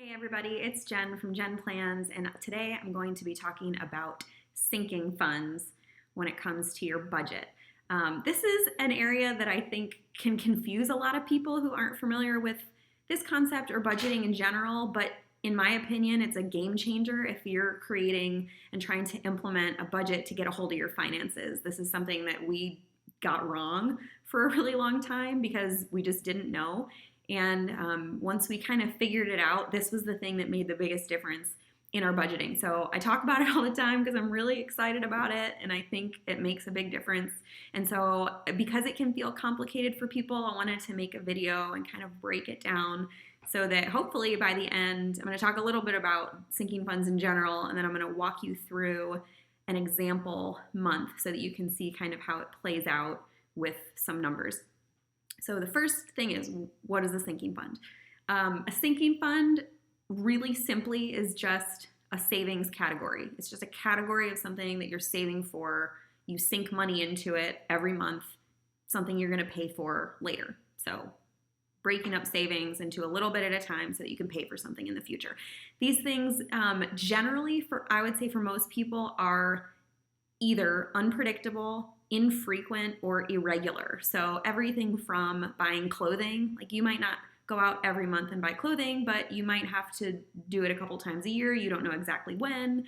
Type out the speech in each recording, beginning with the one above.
Hey everybody, it's Jen from JenPlans, and today I'm going to be talking about sinking funds when it comes to your budget. This is an area that I think can confuse a lot of people who aren't familiar with this concept or budgeting in general, but in my opinion, it's a game changer if you're creating and trying to implement a budget to get a hold of your finances. This is something that we got wrong for a really long time because we just didn't know. And once we kind of figured it out, this was the thing that made the biggest difference in our budgeting. So I talk about it all the time because I'm really excited about it and I think it makes a big difference. And so because it can feel complicated for people, I wanted to make a video and kind of break it down so that hopefully by the end, I'm going to talk a little bit about sinking funds in general, and then I'm going to walk you through an example month so that you can see kind of how it plays out with some numbers. So the first thing is, what is a sinking fund? A sinking fund really simply is just a savings category. It's just a category of something that you're saving for. You sink money into it every month, something you're going to pay for later. So breaking up savings into a little bit at a time so that you can pay for something in the future. These things generally, I would say for most people, are either unpredictable, infrequent, or irregular. So everything from buying clothing, like you might not go out every month and buy clothing, but you might have to do it a couple times a year. You don't know exactly when.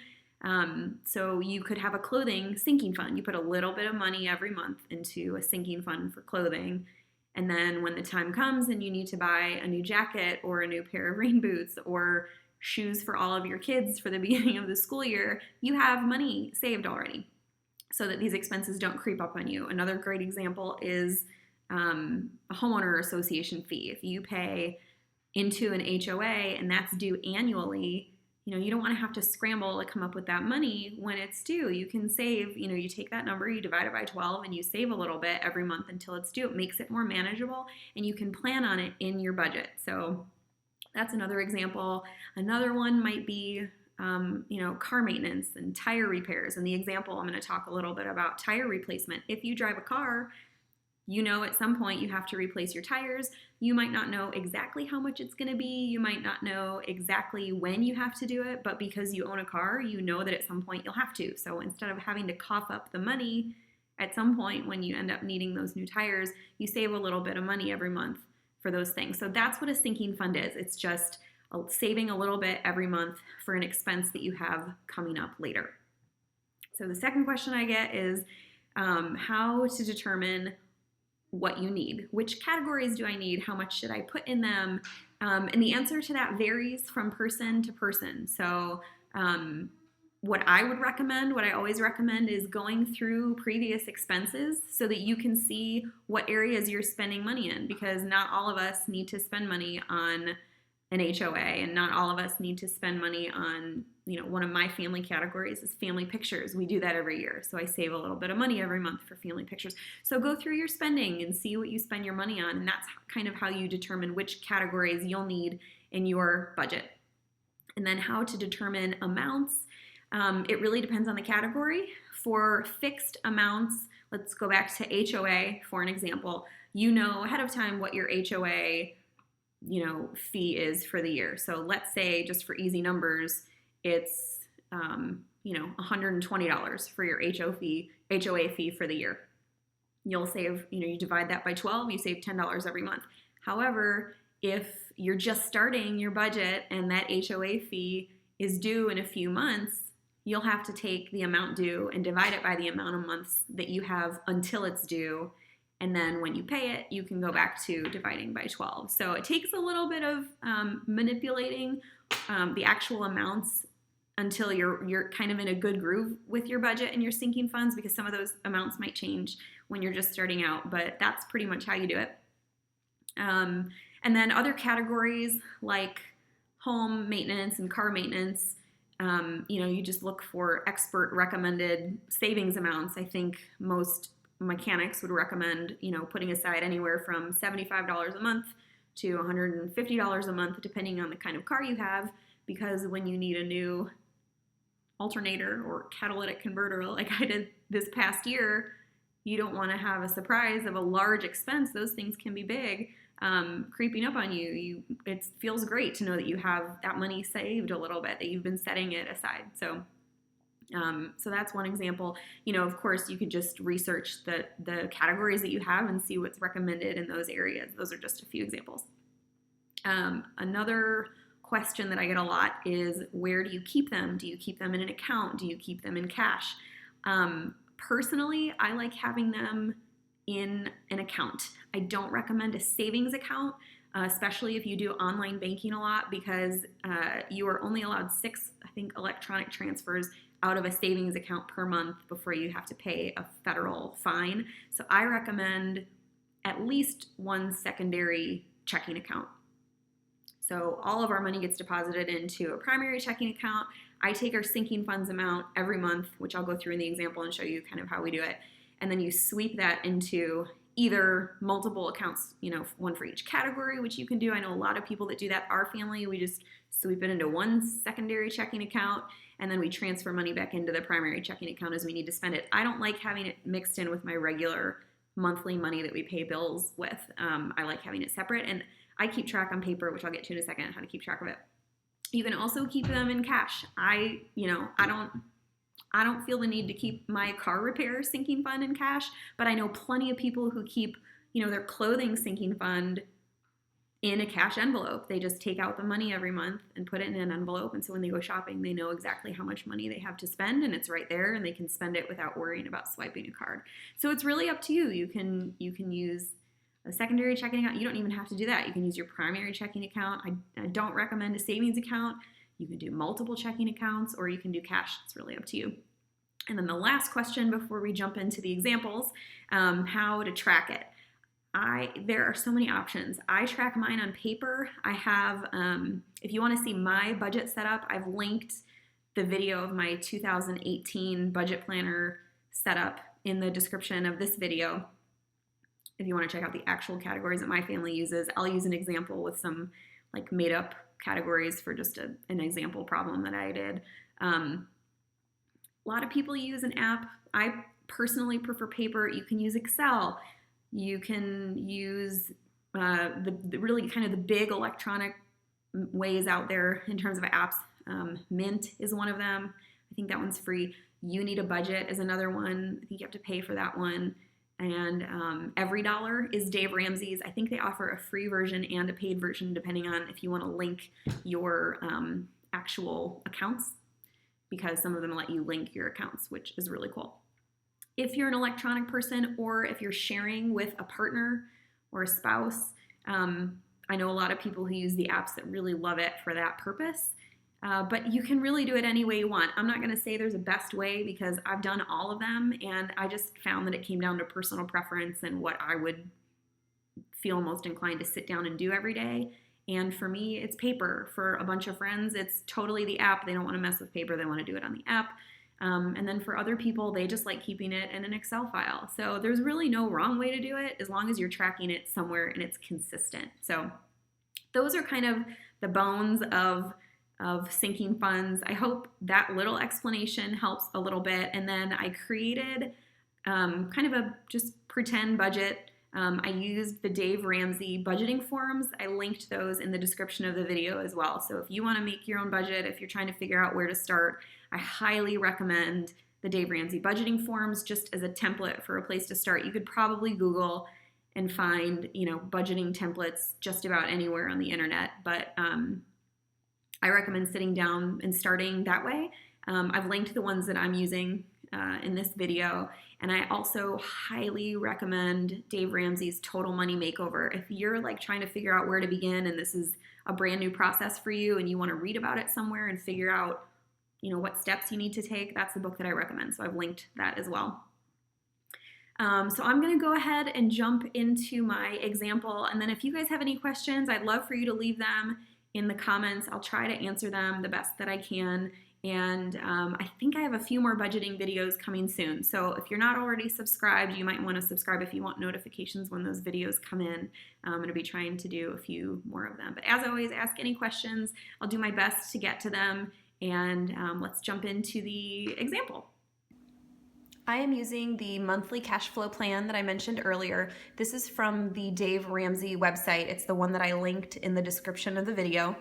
So you could have a clothing sinking fund. You put a little bit of money every month into a sinking fund for clothing. And then when the time comes and you need to buy a new jacket or a new pair of rain boots or shoes for all of your kids for the beginning of the school year, you have money saved already, so that these expenses don't creep up on you. Another great example is a Homeowner Association fee. If you pay into an HOA and that's due annually, you don't want to have to scramble to come up with that money when it's due. You can save, you take that number, you divide it by 12, and you save a little bit every month until it's due. It makes it more manageable, and you can plan on it in your budget. So that's another example. Another one might be car maintenance and tire repairs. And the example, I'm going to talk a little bit about tire replacement. If you drive a car, at some point you have to replace your tires. You might not know exactly how much it's going to be. You might not know exactly when you have to do it, but because you own a car, you know that at some point you'll have to. So instead of having to cough up the money at some point when you end up needing those new tires, you save a little bit of money every month for those things. So that's what a sinking fund is. It's just saving a little bit every month for an expense that you have coming up later. So the second question I get is how to determine what you need. Which categories do I need? How much should I put in them? And the answer to that varies from person to person. So what I always recommend is going through previous expenses so that you can see what areas you're spending money in, because not all of us need to spend money on an HOA, and not all of us need to spend money on, one of my family categories is family pictures. We do that every year. So I save a little bit of money every month for family pictures. So go through your spending and see what you spend your money on. And that's kind of how you determine which categories you'll need in your budget. And then how to determine amounts. It really depends on the category. For fixed amounts, let's go back to HOA for an example. You know ahead of time what your HOA fee is for the year. So let's say, just for easy numbers, it's $120 for your HOA fee for the year. You'll save, you divide that by 12, you save $10 every month. However, if you're just starting your budget and that HOA fee is due in a few months, you'll have to take the amount due and divide it by the amount of months that you have until it's due. And then when you pay it, you can go back to dividing by 12. So it takes a little bit of manipulating the actual amounts until you're kind of in a good groove with your budget and your sinking funds, because some of those amounts might change when you're just starting out, but that's pretty much how you do it. And then other categories like home maintenance and car maintenance, you just look for expert recommended savings amounts. I think most mechanics would recommend, putting aside anywhere from $75 a month to $150 a month, depending on the kind of car you have, because when you need a new alternator or catalytic converter like I did this past year, you don't want to have a surprise of a large expense. Those things can be big. creeping up on you. It feels great to know that you have that money saved a little bit, that you've been setting it aside. So that's one example. Of course, you could just research the categories that you have and see what's recommended in those areas. Those are just a few examples. Another question that I get a lot is, where do you keep them? Do you keep them in an account? Do you keep them in cash? Personally, I like having them in an account. I don't recommend a savings account, especially if you do online banking a lot, because you are only allowed 6, I think, electronic transfers out of a savings account per month before you have to pay a federal fine. So I recommend at least one secondary checking account. So all of our money gets deposited into a primary checking account. I take our sinking funds amount every month, which I'll go through in the example and show you kind of how we do it. And then you sweep that into either multiple accounts, one for each category, which you can do. I know a lot of people that do that. Our family, we just sweep it into one secondary checking account, and then we transfer money back into the primary checking account as we need to spend it. I don't like having it mixed in with my regular monthly money that we pay bills with. I like having it separate, and I keep track on paper, which I'll get to in a second, how to keep track of it. You can also keep them in cash. I don't feel the need to keep my car repair sinking fund in cash, but I know plenty of people who keep, their clothing sinking fund in a cash envelope. They just take out the money every month and put it in an envelope, and so when they go shopping, they know exactly how much money they have to spend, and it's right there, and they can spend it without worrying about swiping a card. So it's really up to you. You can use a secondary checking account. You don't even have to do that. You can use your primary checking account. I don't recommend a savings account. You can do multiple checking accounts, or you can do cash. It's really up to you. And then the last question before we jump into the examples, how to track it. There are so many options. I track mine on paper. I have, if you want to see my budget setup, I've linked the video of my 2018 budget planner setup in the description of this video. If you want to check out the actual categories that my family uses, I'll use an example with some like made up categories for just an example problem that I did. A lot of people use an app. I personally prefer paper. You can use Excel. You can use the really kind of the big electronic ways out there in terms of apps. Mint is one of them. I think that one's free. You Need a Budget is another one. I think you have to pay for that one. And Every Dollar is Dave Ramsey's. I think they offer a free version and a paid version depending on if you want to link your actual accounts, because some of them let you link your accounts, which is really cool. If you're an electronic person, or if you're sharing with a partner or a spouse, I know a lot of people who use the apps that really love it for that purpose. But you can really do it any way you want. I'm not going to say there's a best way, because I've done all of them, and I just found that it came down to personal preference and what I would feel most inclined to sit down and do every day. And for me, it's paper. For a bunch of friends, it's totally the app. They don't want to mess with paper. They want to do it on the app. And then for other people, they just like keeping it in an Excel file. So there's really no wrong way to do it, as long as you're tracking it somewhere and it's consistent. So those are kind of the bones of sinking funds. I hope that little explanation helps a little bit. And then I created kind of a just pretend budget. I used the Dave Ramsey budgeting forms. I linked those in the description of the video as well. So if you want to make your own budget, if you're trying to figure out where to start, I highly recommend the Dave Ramsey budgeting forms just as a template for a place to start. You could probably Google and find, budgeting templates just about anywhere on the internet, but I recommend sitting down and starting that way. I've linked the ones that I'm using in this video, and I also highly recommend Dave Ramsey's Total Money Makeover. If you're like trying to figure out where to begin and this is a brand new process for you and you want to read about it somewhere and figure out, what steps you need to take, that's the book that I recommend. So I've linked that as well. So I'm going to go ahead and jump into my example, and then if you guys have any questions, I'd love for you to leave them in the comments. I'll try to answer them the best that I can. And I think I have a few more budgeting videos coming soon. So if you're not already subscribed, you might want to subscribe if you want notifications when those videos come in. I'm going to be trying to do a few more of them. But as always, ask any questions. I'll do my best to get to them. And let's jump into the example. I am using the monthly cash flow plan that I mentioned earlier. This is from the Dave Ramsey website. It's the one that I linked in the description of the video.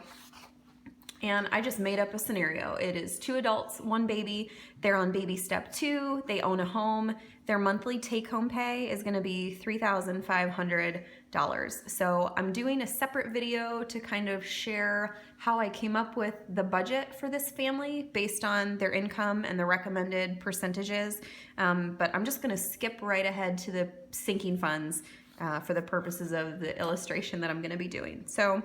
And I just made up a scenario. It is 2 adults, 1 baby. They're on baby step 2. They own a home. Their monthly take-home pay is gonna be $3,500. So I'm doing a separate video to kind of share how I came up with the budget for this family based on their income and the recommended percentages. But I'm just gonna skip right ahead to the sinking funds for the purposes of the illustration that I'm gonna be doing. So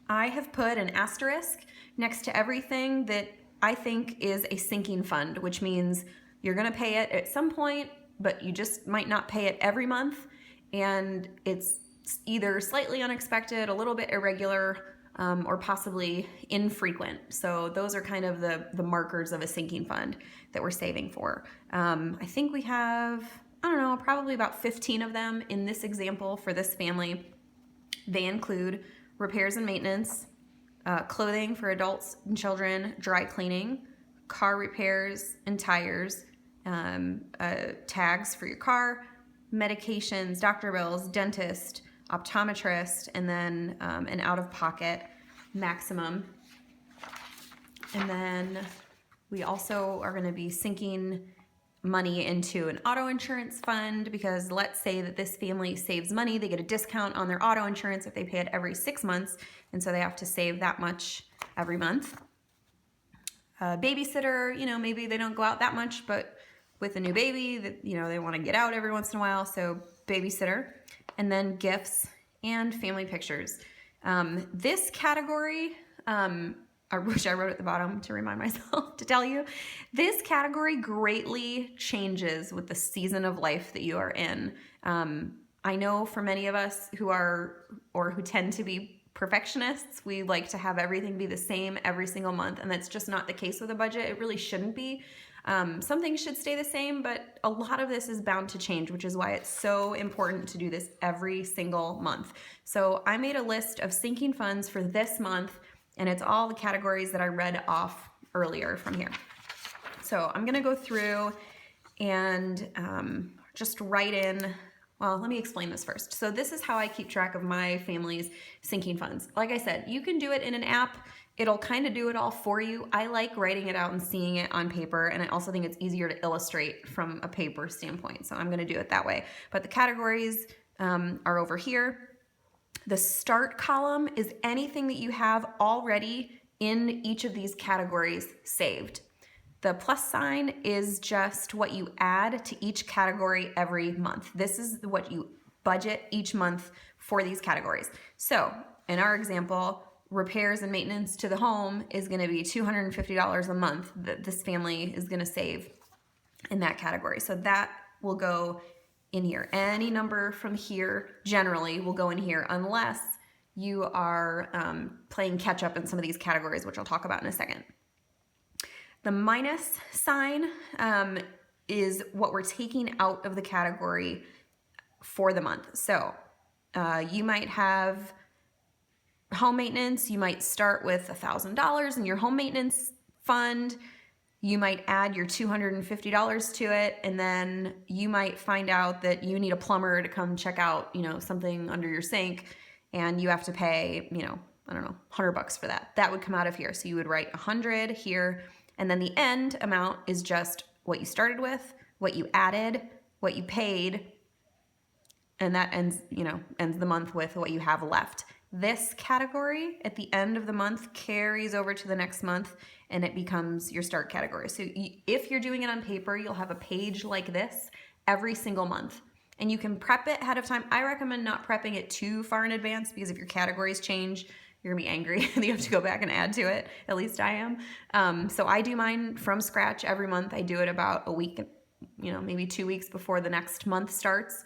I have put an asterisk next to everything that I think is a sinking fund, which means you're gonna pay it at some point, but you just might not pay it every month, and it's either slightly unexpected, a little bit irregular, or possibly infrequent. So those are kind of the markers of a sinking fund that we're saving for. I think we have, I don't know, probably about 15 of them in this example for this family. They include repairs and maintenance, clothing for adults and children, dry cleaning, car repairs and tires, tags for your car, medications, doctor bills, dentist, optometrist, and then an out-of-pocket maximum. And then we also are going to be sinking money into an auto insurance fund, because let's say that this family saves money, they get a discount on their auto insurance if they pay it every 6 months, and so they have to save that much every month. Babysitter, you know, maybe they don't go out that much, but with a new baby, that, you know, they want to get out every once in a while, so babysitter. And then gifts and family pictures. This category, I wish I wrote at the bottom to remind myself to tell you, this category greatly changes with the season of life that you are in. I know for many of us who are, or who tend to be perfectionists, we like to have everything be the same every single month, and that's just not the case with a budget. It really shouldn't be. Some things should stay the same, but a lot of this is bound to change, which is why it's so important to do this every single month. So I made a list of sinking funds for this month, and it's all the categories that I read off earlier from here. So I'm gonna go through and just write in, well, let me explain this first. So this is how I keep track of my family's sinking funds. Like I said, you can do it in an app. It'll kind of do it all for you. I like writing it out and seeing it on paper, and I also think it's easier to illustrate from a paper standpoint. So I'm gonna do it that way. But the categories are over here. The start column is anything that you have already in each of these categories saved. The plus sign is just what you add to each category every month. This is what you budget each month for these categories. So in our example, repairs and maintenance to the home is gonna be $250 a month that this family is gonna save in that category. So that will go in here. Any number from here generally will go in here unless you are playing catch up in some of these categories, which I'll talk about in a second. The minus sign is what we're taking out of the category for the month. So you might have home maintenance. You might start with $1,000 in your home maintenance fund. You might add your $250 to it, and then you might find out that you need a plumber to come check out, you know, something under your sink, and you have to pay, you know, I don't know, $100 for that. That would come out of here. So you would write 100 here, and then the end amount is just what you started with, what you added, what you paid, and that ends, you know, ends the month with what you have left. This category at the end of the month carries over to the next month, and it becomes your start category. So if you're doing it on paper, you'll have a page like this every single month, and you can prep it ahead of time. I recommend not prepping it too far in advance, because if your categories change, you're gonna be angry and you have to go back and add to it. At least I am. So I do mine from scratch every month. I do it about a week, you know, maybe 2 weeks before the next month starts.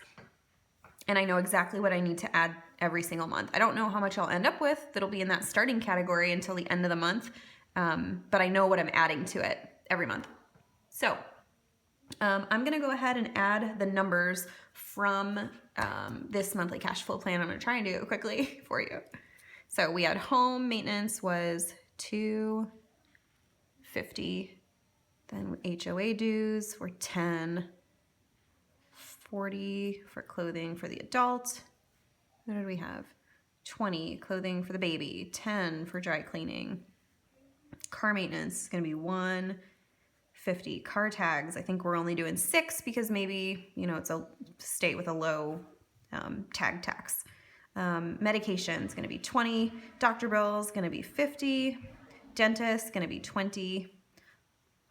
And I know exactly what I need to add every single month. I don't know how much I'll end up with that'll be in that starting category until the end of the month, but I know what I'm adding to it every month. So I'm gonna go ahead and add the numbers from this monthly cash flow plan. I'm gonna try and do it quickly for you. So we had home maintenance was $250 Then HOA dues were 10, 40 for clothing for the adult. What did we have? 20 clothing for the baby, 10 for dry cleaning. Car maintenance is going to be 150. Car tags, I think we're only doing 6 because maybe, it's a state with a low tag tax. Medication is going to be 20. Doctor bills going to be 50. Dentist going to be 20.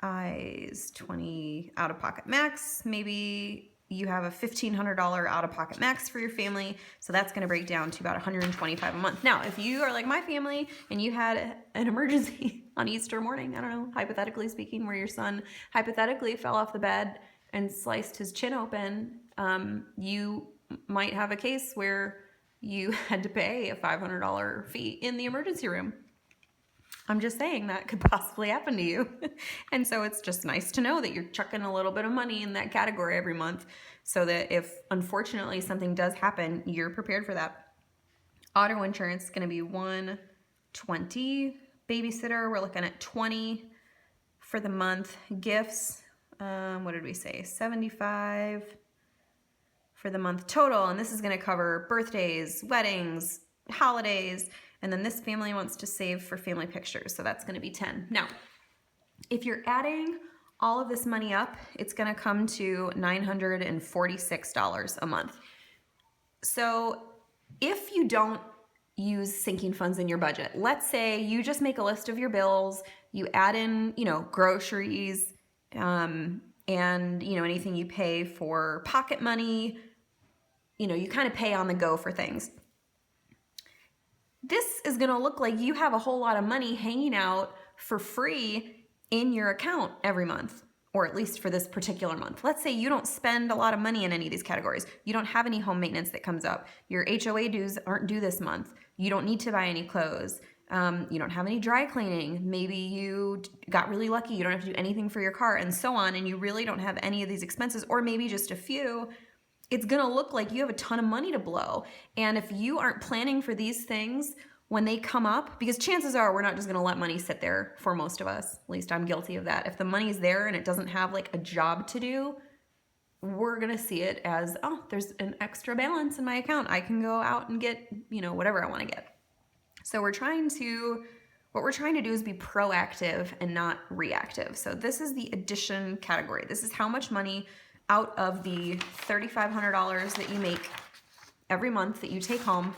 Eyes 20. Out-of-pocket max, maybe you have a $1,500 out-of-pocket max for your family, so that's going to break down to about $125 a month. Now, if you are like my family and you had an emergency on Easter morning, I don't know, hypothetically speaking, where your son hypothetically fell off the bed and sliced his chin open, you might have a case where you had to pay a $500 fee in the emergency room. I'm just saying that could possibly happen to you. And so it's just nice to know that you're chucking a little bit of money in that category every month so that if unfortunately something does happen, you're prepared for that. Auto insurance is going to be $120. Babysitter, we're looking at $20 for the month. Gifts, what did we say? $75 for the month total. And this is going to cover birthdays, weddings, holidays. And then this family wants to save for family pictures, so that's going to be 10. Now, if you're adding all of this money up, it's going to come to $946 a month. So if you don't use sinking funds in your budget, let's say you just make a list of your bills, you add in, groceries, and, anything you pay for pocket money, you kind of pay on the go for things. This is going to look like you have a whole lot of money hanging out for free in your account every month, or at least for this particular month. Let's say you don't spend a lot of money in any of these categories. You don't have any home maintenance that comes up. Your HOA dues aren't due this month. You don't need to buy any clothes. You don't have any dry cleaning. Maybe you got really lucky. You don't have to do anything for your car and so on, and you really don't have any of these expenses, or maybe just a few. It's going to look like you have a ton of money to blow. And if you aren't planning for these things when they come up, because chances are we're not just going to let money sit there for most of us. At least I'm guilty of that. If the money's there and it doesn't have like a job to do, we're going to see it as, oh, there's an extra balance in my account. I can go out and get, whatever I want to get. So what we're trying to do is be proactive and not reactive. So this is the addition category. This is how much money out of the $3,500 that you make every month that you take home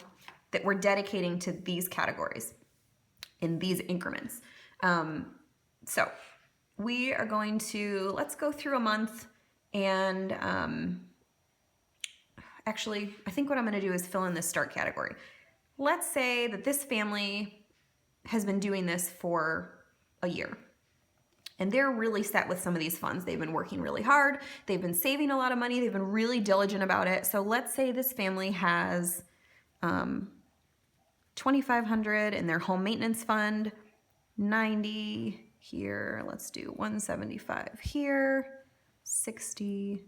that we're dedicating to these categories in these increments. So we are going to, let's go through a month and actually, I think what I'm going to do is fill in this start category. Let's say that this family has been doing this for a year. And they're really set with some of these funds. They've been working really hard. They've been saving a lot of money. They've been really diligent about it. So let's say this family has $2,500 in their home maintenance fund, 90 here. Let's do 175 here, 60,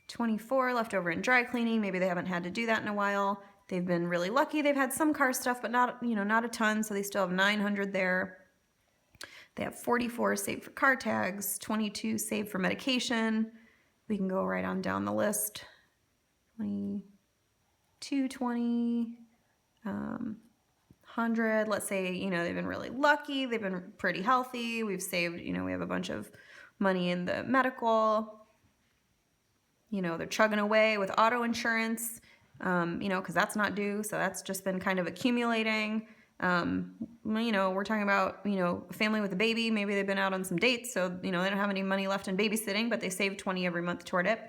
24 left over in dry cleaning. Maybe they haven't had to do that in a while. They've been really lucky. They've had some car stuff, but not a ton. So they still have 900 there. They have 44 saved for car tags, 22 saved for medication. We can go right on down the list. 22, 20, 100. Let's say, they've been really lucky. They've been pretty healthy. We've saved, we have a bunch of money in the medical. They're chugging away with auto insurance, because that's not due. So that's just been kind of accumulating. We're talking about, a family with a baby. Maybe they've been out on some dates, so, they don't have any money left in babysitting, but they save 20 every month toward it.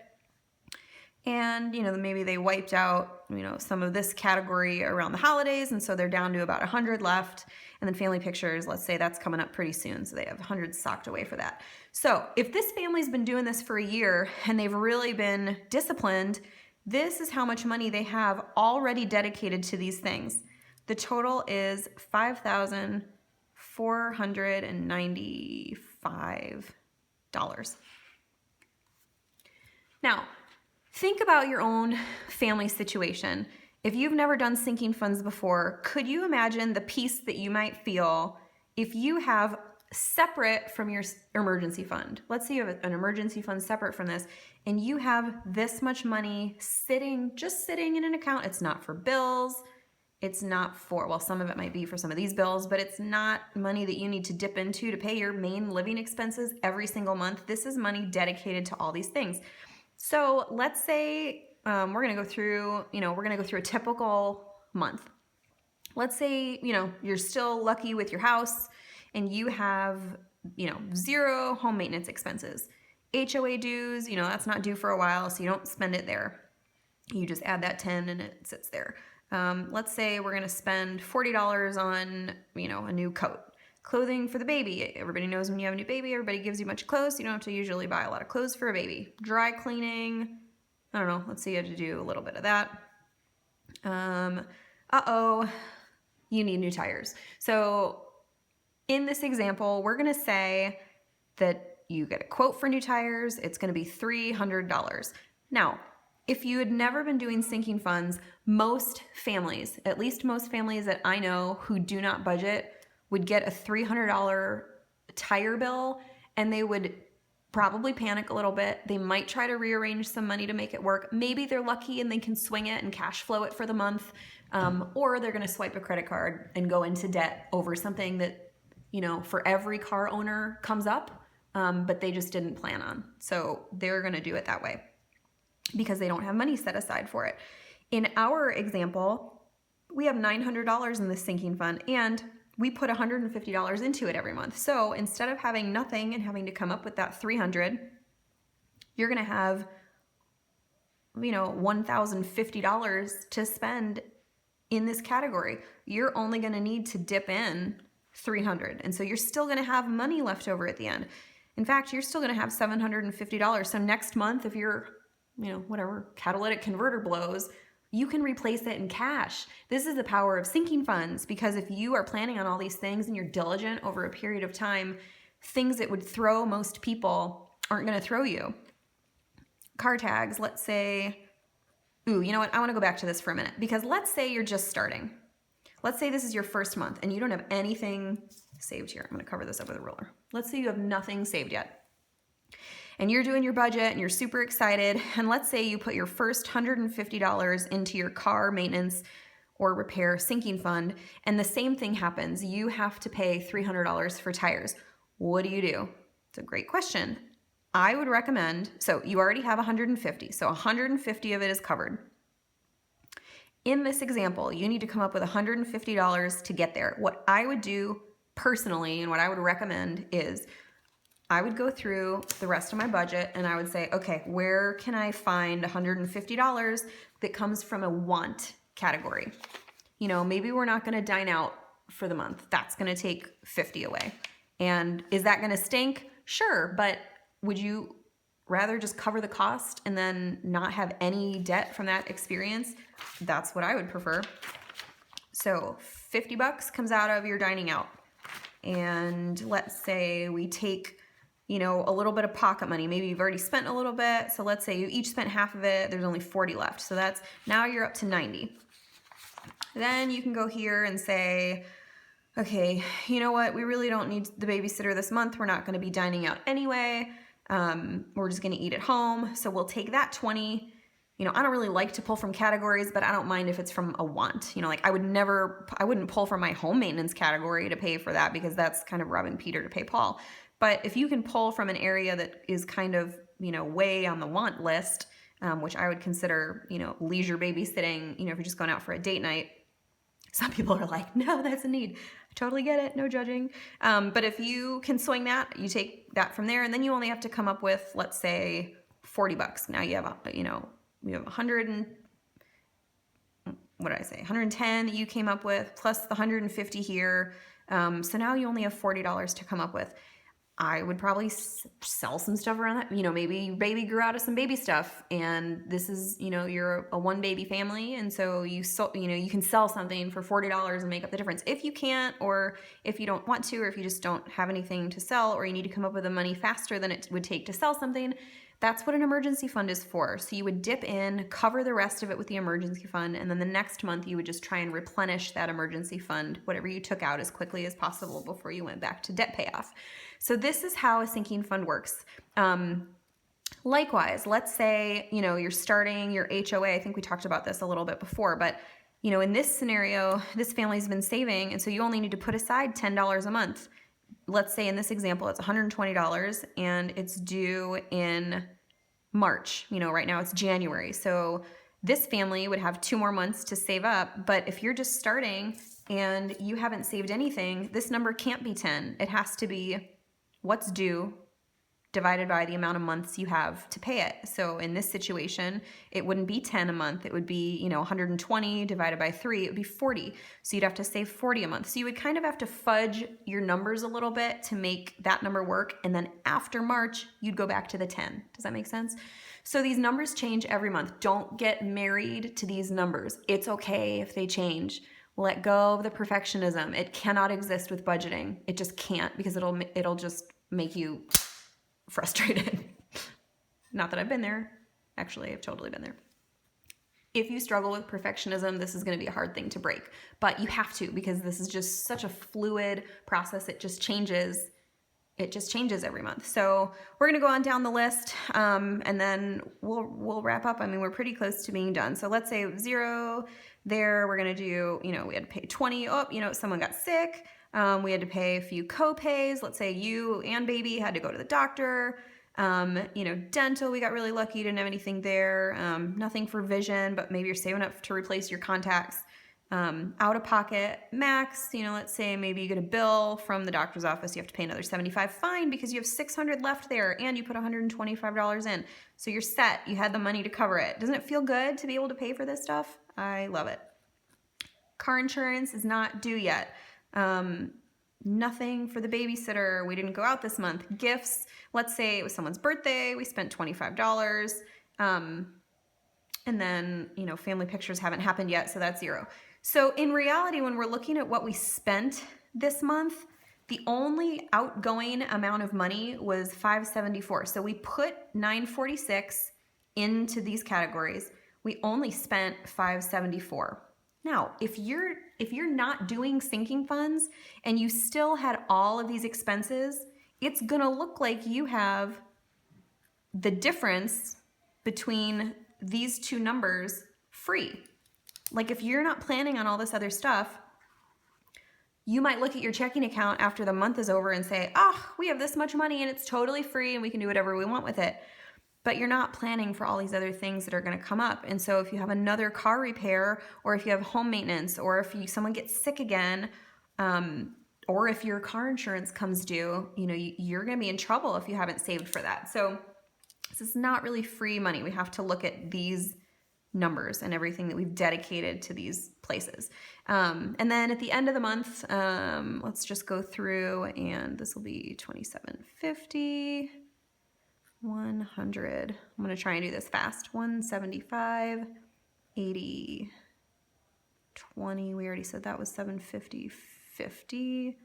And, maybe they wiped out, some of this category around the holidays, and so they're down to about 100 left. And then family pictures, let's say that's coming up pretty soon, so they have 100 socked away for that. So if this family's been doing this for a year and they've really been disciplined, this is how much money they have already dedicated to these things. The total is $5,495. Now, think about your own family situation. If you've never done sinking funds before, could you imagine the peace that you might feel if you have separate from your emergency fund. Let's say you have an emergency fund separate from this, and you have this much money just sitting in an account. It's not for bills. It's not for, well, some of it might be for some of these bills, but it's not money that you need to dip into to pay your main living expenses every single month. This is money dedicated to all these things. So let's say we're going to go through a typical month. Let's say, you're still lucky with your house and you have, 0 home maintenance expenses. HOA dues, that's not due for a while, so you don't spend it there. You just add that 10 and it sits there. Let's say we're going to spend $40 on, a new coat. Clothing for the baby. Everybody knows when you have a new baby, everybody gives you a bunch of clothes. You don't have to usually buy a lot of clothes for a baby. Dry cleaning. I don't know. Let's say you have to do a little bit of that. You need new tires. So in this example, we're going to say that you get a quote for new tires. It's going to be $300. Now, if you had never been doing sinking funds, most families, at least most families that I know who do not budget, would get a $300 tire bill, and they would probably panic a little bit. They might try to rearrange some money to make it work. Maybe they're lucky and they can swing it and cash flow it for the month, or they're going to swipe a credit card and go into debt over something that, for every car owner comes up, but they just didn't plan on. So they're going to do it that way because they don't have money set aside for it. In our example, we have $900 in the sinking fund, and we put $150 into it every month. So instead of having nothing and having to come up with that $300, you're going to have, $1,050 to spend in this category. You're only going to need to dip in $300. And so you're still going to have money left over at the end. In fact, you're still going to have $750. So next month, if your, whatever catalytic converter blows, you can replace it in cash. This is the power of sinking funds, because if you are planning on all these things and you're diligent over a period of time, things that would throw most people aren't going to throw you. Car tags, let's say, I want to go back to this for a minute, because let's say you're just starting. Let's say this is your first month and you don't have anything saved here. I'm going to cover this up with a ruler. Let's say you have nothing saved yet. And you're doing your budget and you're super excited. And let's say you put your first $150 into your car maintenance or repair sinking fund, and the same thing happens. You have to pay $300 for tires. What do you do? It's a great question. I would recommend, so you already have $150. So $150 of it is covered. In this example, you need to come up with $150 to get there. What I would do personally and what I would recommend is I would go through the rest of my budget and I would say, okay, where can I find $150 that comes from a want category? Maybe we're not going to dine out for the month. That's going to take $50 away. And is that going to stink? Sure. But would you rather just cover the cost and then not have any debt from that experience? That's what I would prefer. So $50 comes out of your dining out. And let's say we take a little bit of pocket money. Maybe you've already spent a little bit. So let's say you each spent half of it. There's only 40 left. So now you're up to 90. Then you can go here and say, okay, you know what? We really don't need the babysitter this month. We're not going to be dining out anyway. We're just going to eat at home. So we'll take that 20. I don't really like to pull from categories, but I don't mind if it's from a want. I wouldn't pull from my home maintenance category to pay for that, because that's kind of robbing Peter to pay Paul. But if you can pull from an area that is kind of, way on the want list, which I would consider, leisure babysitting, if you're just going out for a date night. Some people are like, no, that's a need. I totally get it. No judging. But if you can swing that, you take that from there, and then you only have to come up with, let's say, $40. Now you have, we have 110 that you came up with, plus the 150 here. So now you only have $40 to come up with. I would probably sell some stuff around that. Maybe your baby grew out of some baby stuff, and this is, you're a one baby family, and so you can sell something for $40 and make up the difference. If you can't, or if you don't want to, or if you just don't have anything to sell, or you need to come up with the money faster than it would take to sell something, That's what an emergency fund is for. So you would dip in, cover the rest of it with the emergency fund, and then the next month you would just try and replenish that emergency fund, whatever you took out, as quickly as possible before you went back to debt payoff. So this is how a sinking fund works. Likewise, let's say, you're starting your HOA. I think we talked about this a little bit before, but in this scenario, this family's been saving, and so you only need to put aside $10 a month. Let's say in this example, it's $120 and it's due in March. Right now it's January. So this family would have 2 more months to save up. But if you're just starting and you haven't saved anything, this number can't be 10. It has to be what's due divided by the amount of months you have to pay it. So in this situation, it wouldn't be 10 a month. It would be, 120 divided by 3, it would be 40. So you'd have to save 40 a month. So you would kind of have to fudge your numbers a little bit to make that number work. And then after March, you'd go back to the 10. Does that make sense? So these numbers change every month. Don't get married to these numbers. It's okay if they change. Let go of the perfectionism. It cannot exist with budgeting. It just can't, because it'll just make you frustrated. Not that I've been there. Actually, I've totally been there. If you struggle with perfectionism, this is going to be a hard thing to break, but you have to, because this is just such a fluid process. It just changes every month. So we're going to go on down the list, and then we'll wrap up. I mean, we're pretty close to being done. So let's say 0 there. We're going to do, we had to pay 20. Oh, someone got sick. We had to pay a few co-pays. Let's say you and baby had to go to the doctor. Dental, we got really lucky, didn't have anything there. Nothing for vision, but maybe you're saving up to replace your contacts. Out of pocket max, let's say maybe you get a bill from the doctor's office. You have to pay another $75. Fine, because you have $600 left there and you put $125 in. So you're set. You had the money to cover it. Doesn't it feel good to be able to pay for this stuff? I love it. Car insurance is not due yet. Nothing for the babysitter. We didn't go out this month. Gifts. Let's say it was someone's birthday. We spent $25. And then, family pictures haven't happened yet. So that's 0. So in reality, when we're looking at what we spent this month, the only outgoing amount of money was $574. So we put $946 into these categories. We only spent $574. Now, if you're not doing sinking funds and you still had all of these expenses, it's gonna look like you have the difference between these two numbers free. Like if you're not planning on all this other stuff, you might look at your checking account after the month is over and say, we have this much money and it's totally free and we can do whatever we want with it. But you're not planning for all these other things that are going to come up. And so if you have another car repair, or if you have home maintenance, or if someone gets sick again, or if your car insurance comes due, you're going to be in trouble if you haven't saved for that. So this is not really free money. We have to look at these numbers and everything that we've dedicated to these places. And then at the end of the month, let's just go through, and this will be $27.50. 100. I'm going to try and do this fast. 175, 80, 20. We already said that was 750, 50,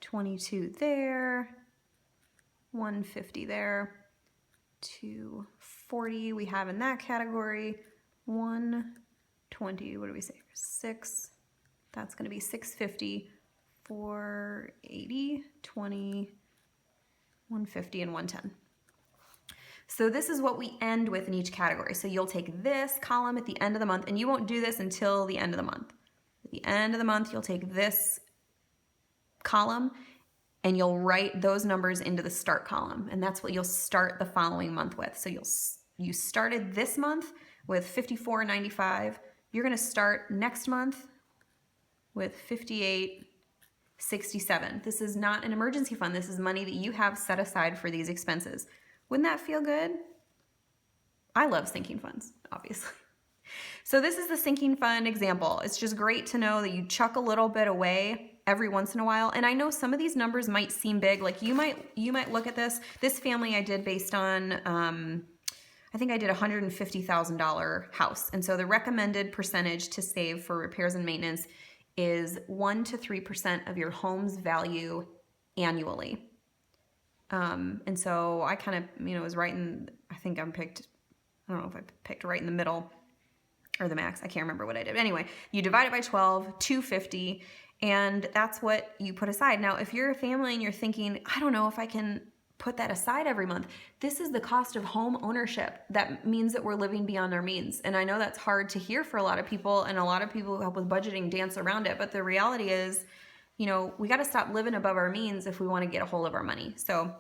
22 there, 150 there, 240 we have in that category, 120, what do we say? 6. That's going to be 650, 480, 20, 150, and 110. So this is what we end with in each category. So you'll take this column at the end of the month, and you won't do this until the end of the month. At the end of the month, you'll take this column and you'll write those numbers into the start column. And that's what you'll start the following month with. So you started this month with $54.95. You're going to start next month with $58.67. This is not an emergency fund. This is money that you have set aside for these expenses. Wouldn't that feel good? I love sinking funds, obviously. So this is the sinking fund example. It's just great to know that you chuck a little bit away every once in a while. And I know some of these numbers might seem big. Like you might look at this family I did based on, I think I did $150,000 house. And so the recommended percentage to save for repairs and maintenance is 1 to 3% of your home's value annually. And so I kind of, was right in, I don't know if I picked right in the middle or the max. I can't remember what I did. Anyway, you divide it by 12, $250, and that's what you put aside. Now, if you're a family and you're thinking, I don't know if I can put that aside every month, this is the cost of home ownership. That means that we're living beyond our means. And I know that's hard to hear for a lot of people, and a lot of people who help with budgeting dance around it. But the reality is, we got to stop living above our means if we want to get a hold of our money. So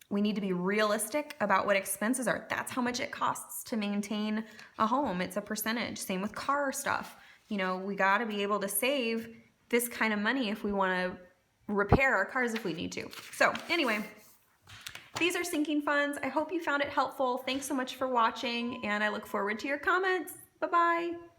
we need to be realistic about what expenses are. That's how much it costs to maintain a home. It's a percentage. Same with car stuff. We got to be able to save this kind of money if we want to repair our cars if we need to. So anyway, these are sinking funds. I hope you found it helpful. Thanks so much for watching, and I look forward to your comments. Bye-bye.